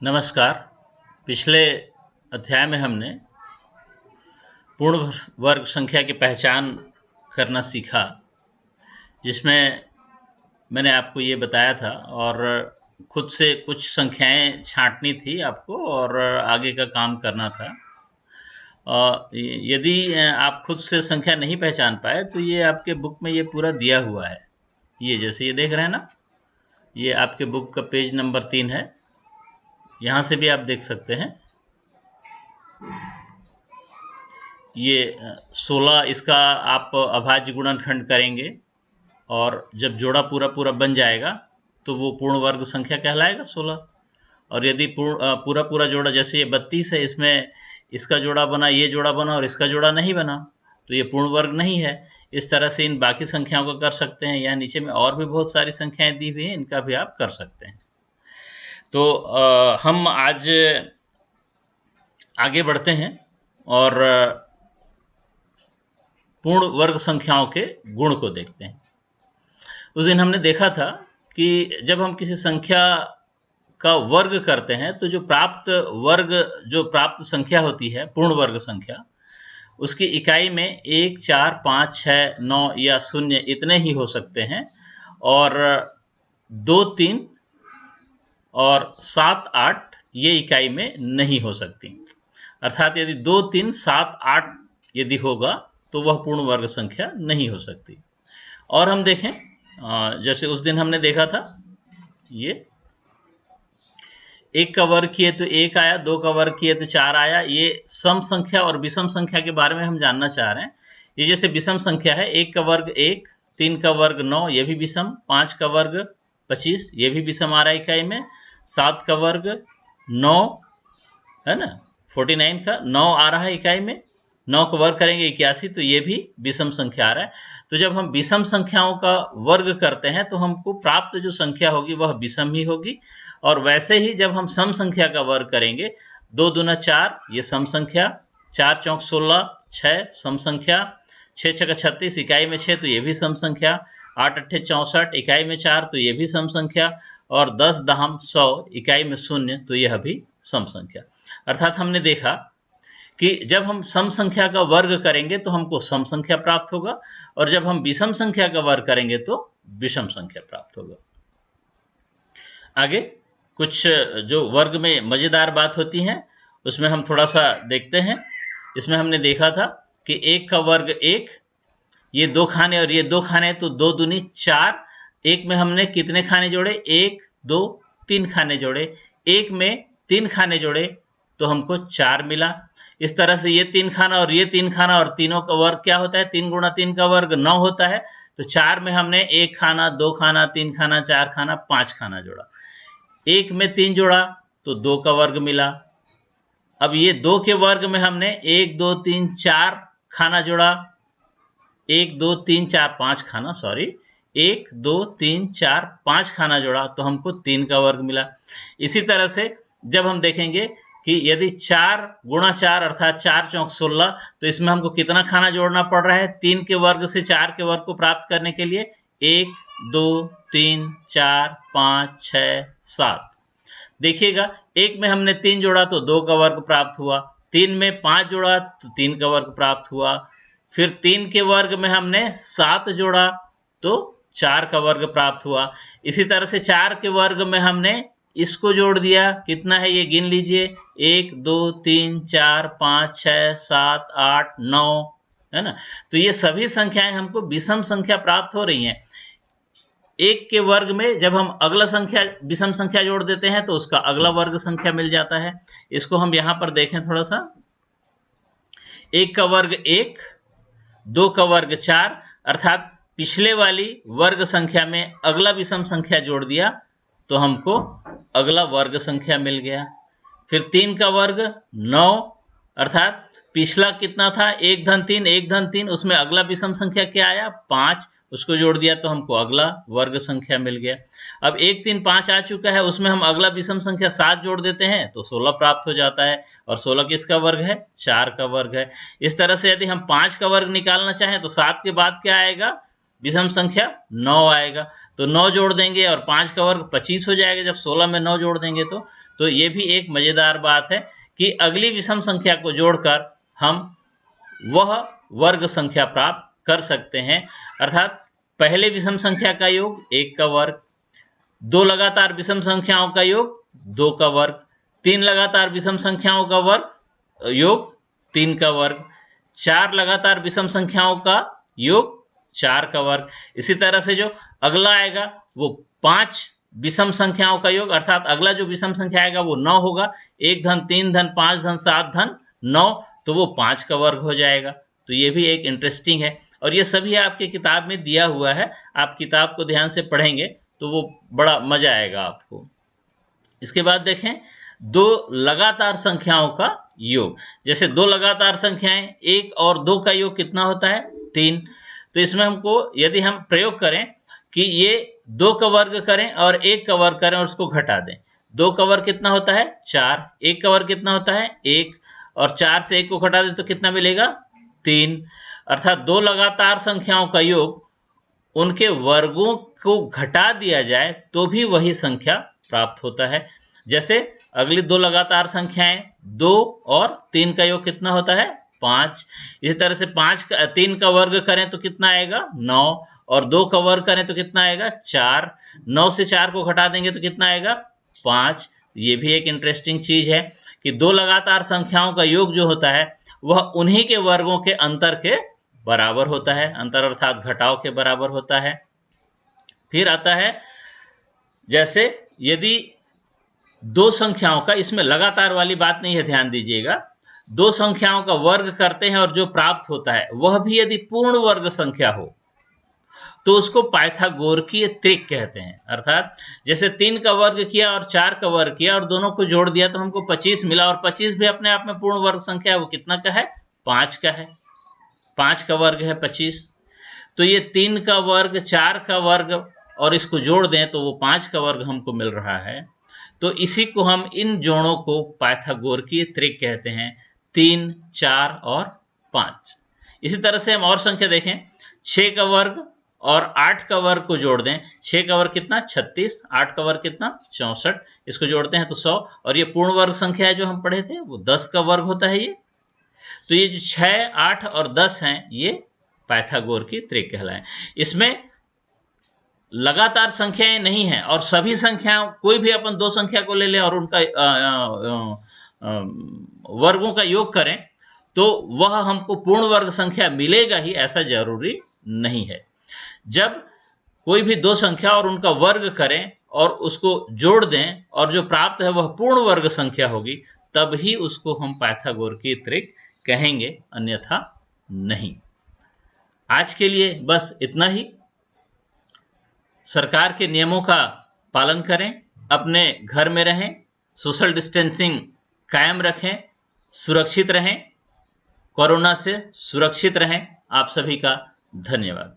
नमस्कार। पिछले अध्याय में हमने पूर्ण वर्ग संख्या की पहचान करना सीखा, जिसमें मैंने आपको ये बताया था और खुद से कुछ संख्याएं छांटनी थी आपको और आगे का काम करना था। यदि आप खुद से संख्या नहीं पहचान पाए तो ये आपके बुक में ये पूरा दिया हुआ है। ये जैसे ये देख रहे हैं ना, ये आपके बुक का पेज नंबर 3 है। यहाँ से भी आप देख सकते हैं। ये 16 इसका आप अभाज्य गुणनखंड करेंगे और जब जोड़ा पूरा पूरा बन जाएगा तो वो पूर्ण वर्ग संख्या कहलाएगा 16। और यदि पूरा पूरा जोड़ा, जैसे ये 32 है, इसमें इसका जोड़ा बना, ये जोड़ा बना और इसका जोड़ा नहीं बना, तो ये पूर्ण वर्ग नहीं है। इस तरह से इन बाकी संख्याओं को कर सकते हैं। यहाँ नीचे में और भी बहुत सारी संख्याएं दी हुई हैं, इनका भी आप कर सकते हैं। तो हम आज आगे बढ़ते हैं और पूर्ण वर्ग संख्याओं के गुण को देखते हैं। उस दिन हमने देखा था कि जब हम किसी संख्या का वर्ग करते हैं तो जो प्राप्त संख्या होती है, पूर्ण वर्ग संख्या, उसकी इकाई में 1, 4, 5, 6, 9 या 0 इतने ही हो सकते हैं और 2, 3 और 7, 8 ये इकाई में नहीं हो सकती। अर्थात यदि 2, 3, 7, 8 यदि होगा तो वह पूर्ण वर्ग संख्या नहीं हो सकती। और हम देखें, जैसे उस दिन हमने देखा था, ये 1 का वर्ग किए तो 1 आया, 2 का वर्ग किए तो 4 आया। ये सम संख्या और विषम संख्या के बारे में हम जानना चाह रहे हैं। ये जैसे विषम संख्या है, 1 का वर्ग 1, 3 का वर्ग 9, ये भी विषम, 5 का वर्ग 25, ये भी विषम आ रहा है इकाई में, 7 का वर्ग 9 है ना, 49 का 9 आ रहा है इकाई में, 9 का वर्ग करेंगे 81, तो ये भी विषम संख्या आ रहा है। तो जब हम विषम संख्याओं का वर्ग करते हैं तो हमको प्राप्त जो संख्या होगी वह विषम ही होगी। और वैसे ही जब हम सम संख्या का वर्ग करेंगे, 2 दूना 4 ये सम संख्या, 4 चौक 16, 6 सम संख्या, 6 छका 36 इकाई में 6 तो ये भी सम संख्या, 8 अट्ठे 64 इकाई में 4 तो ये भी सम संख्या, और 10 दहम 100 इकाई में 0 तो यह भी सम संख्या। अर्थात हमने देखा कि जब हम सम संख्या का वर्ग करेंगे तो हमको सम संख्या प्राप्त होगा और जब हम विषम संख्या का वर्ग करेंगे तो विषम संख्या प्राप्त होगा। आगे कुछ जो वर्ग में मजेदार बात होती है उसमें हम थोड़ा सा देखते हैं। इसमें हमने देखा था कि 1 का वर्ग 1, ये 2 खाने और ये 2 खाने, तो 2 दूनी 4। 1 में हमने कितने खाने जोड़े? 1, 2, 3 खाने जोड़े। 1 में 3 खाने जोड़े तो हमको 4 मिला। इस तरह से ये 3 खाना और ये 3 खाना और तीनों का वर्ग क्या होता है? 3 गुणा 3 का वर्ग 9 होता है। तो 4 में हमने 1 खाना, 2 खाना, 3 खाना, 4 खाना, 5 खाना जोड़ा। 1 में 3 जोड़ा तो 2 का वर्ग मिला। अब ये 2 के वर्ग में हमने 1, 2, 3, 4 खाना जोड़ा। 1, 2, 3, 4, 5 खाना, 1, 2, 3, 4, 5 खाना जोड़ा तो हमको 3 का वर्ग मिला। इसी तरह से जब हम देखेंगे कि यदि 4 गुणा 4 अर्थात 4 चौक 16, तो इसमें हमको कितना खाना जोड़ना पड़ रहा है? 3 के वर्ग से 4 के वर्ग को प्राप्त करने के लिए 1, 2, 3, 4, 5, 6, 7। देखिएगा, 1 में हमने 3 जोड़ा तो 2 का वर्ग प्राप्त हुआ, 3 में 5 जोड़ा तो 3 का वर्ग प्राप्त हुआ, फिर 3 के वर्ग में हमने 7 जोड़ा तो 4 का वर्ग प्राप्त हुआ। इसी तरह से 4 के वर्ग में हमने इसको जोड़ दिया, कितना है ये गिन लीजिए, 1, 2, 3, 4, 5, 6, 7, 8, 9, है ना। तो ये सभी संख्याएं हमको विषम संख्या प्राप्त हो रही हैं। 1 के वर्ग में जब हम अगला संख्या विषम संख्या जोड़ देते हैं तो उसका अगला वर्ग संख्या मिल जाता है। इसको हम यहां पर देखें थोड़ा सा। 1 का वर्ग 1, 2 का वर्ग 4, अर्थात पिछले वाली वर्ग संख्या में अगला विषम संख्या जोड़ दिया तो हमको अगला वर्ग संख्या मिल गया। फिर 3 का वर्ग 9, अर्थात पिछला कितना था? 1 धन 3, 1 धन 3, उसमें अगला विषम संख्या क्या आया? 5, उसको जोड़ दिया तो हमको अगला वर्ग संख्या मिल गया। अब 1, 3, 5 आ चुका है, उसमें हम अगला विषम संख्या 7 जोड़ देते हैं तो 16 प्राप्त हो जाता है। और 16 किसका वर्ग है? 4 का वर्ग है। इस तरह से यदि हम 5 का वर्ग निकालना चाहें तो 7 के बाद क्या आएगा? विषम संख्या 9 आएगा। तो 9 जोड़ देंगे और 5 का वर्ग 25 हो जाएगा जब 16 में 9 जोड़ देंगे तो ये भी एक मजेदार बात है कि अगली विषम संख्या को जोड़कर हम वह वर्ग संख्या प्राप्त कर सकते हैं। अर्थात पहले विषम संख्या का योग 1 का वर्ग, 2 लगातार विषम संख्याओं का योग 2 का वर्ग, 3 लगातार विषम संख्याओं का वर्ग योग 3 का वर्ग, 4 लगातार विषम संख्याओं का योग 4 का वर्ग। इसी तरह से जो अगला आएगा वो 5 विषम संख्याओं का योग, अर्थात अगला जो विषम संख्या आएगा वो 9 होगा। 1 धन 3 धन 5 धन 7 धन 9, तो वो 5 का वर्ग हो जाएगा। तो ये भी एक इंटरेस्टिंग है और ये सभी आपके किताब में दिया हुआ है। आप किताब को ध्यान से पढ़ेंगे तो वो बड़ा मजा आएगा आपको। इसके बाद देखें 2 लगातार संख्याओं का योग। जैसे 2 लगातार संख्याएं, 1 और 2 का योग कितना होता है? 3। तो इसमें हमको यदि हम प्रयोग करें कि ये 2 का वर्ग करें और 1 का वर्ग करें और उसको घटा दें, 2 का वर्ग कितना होता है? 4। 1 का वर्ग कितना होता है? 1। और 4 से 1 को घटा दें तो कितना मिलेगा? 3। अर्थात 2 लगातार संख्याओं का योग, उनके वर्गों को घटा दिया जाए तो भी वही संख्या प्राप्त होता है। जैसे अगली 2 लगातार संख्याएं 2 और 3 का योग कितना होता है? 5। इसी तरह से 3 का वर्ग करें तो कितना आएगा? 9। और 2 का वर्ग करें तो कितना आएगा? 4। 9 से 4 को घटा देंगे तो कितना आएगा? 5। ये भी एक इंटरेस्टिंग चीज है कि 2 लगातार संख्याओं का योग जो होता है वह उन्हीं के वर्गों के अंतर के बराबर होता है। अंतर अर्थात घटाव के बराबर होता है। फिर आता है जैसे यदि 2 संख्याओं का, इसमें लगातार वाली बात नहीं है, ध्यान दीजिएगा, 2 संख्याओं का वर्ग करते हैं और जो प्राप्त होता है वह भी यदि पूर्ण वर्ग संख्या हो तो उसको पाइथागोरकीय त्रिक कहते हैं। अर्थात जैसे 3 का वर्ग किया और 4 का वर्ग किया और दोनों को जोड़ दिया तो हमको 25 मिला, और 25 भी अपने आप में पूर्ण वर्ग संख्या है। वो कितना का है? 5 का है। 5 का वर्ग है 25। तो ये 3 का वर्ग, 4 का वर्ग और इसको जोड़ दें तो वो 5 का वर्ग हमको मिल रहा है। तो इसी को हम, इन जोड़ों को पाइथागोरकीय त्रिक कहते हैं, 3, 4 और 5। इसी तरह से हम और संख्या देखें, 6 का वर्ग और 8 का वर्ग को जोड़ दें। 6 का वर्ग कितना? 36। 8 का वर्ग कितना? 64। इसको जोड़ते हैं तो 100। और ये पूर्ण वर्ग संख्या है जो हम पढ़े थे वो 10 का वर्ग होता है ये। तो ये जो 6, 8 और 10 हैं ये पाइथागोरकीय त्रिक कहलाएं। इसमें लगातार संख्याएं नहीं है और सभी संख्याओं, कोई भी अपन 2 संख्या को ले लें और उनका वर्गों का योग करें तो वह हमको पूर्ण वर्ग संख्या मिलेगा ही, ऐसा जरूरी नहीं है। जब कोई भी 2 संख्या और उनका वर्ग करें और उसको जोड़ दें और जो प्राप्त है वह पूर्ण वर्ग संख्या होगी, तब ही उसको हम पाइथागोरकीय त्रिक कहेंगे, अन्यथा नहीं। आज के लिए बस इतना ही। सरकार के नियमों का पालन करें, अपने घर में रहें, सोशल डिस्टेंसिंग कायम रखें, सुरक्षित रहें, कोरोना से सुरक्षित रहें। आप सभी का धन्यवाद।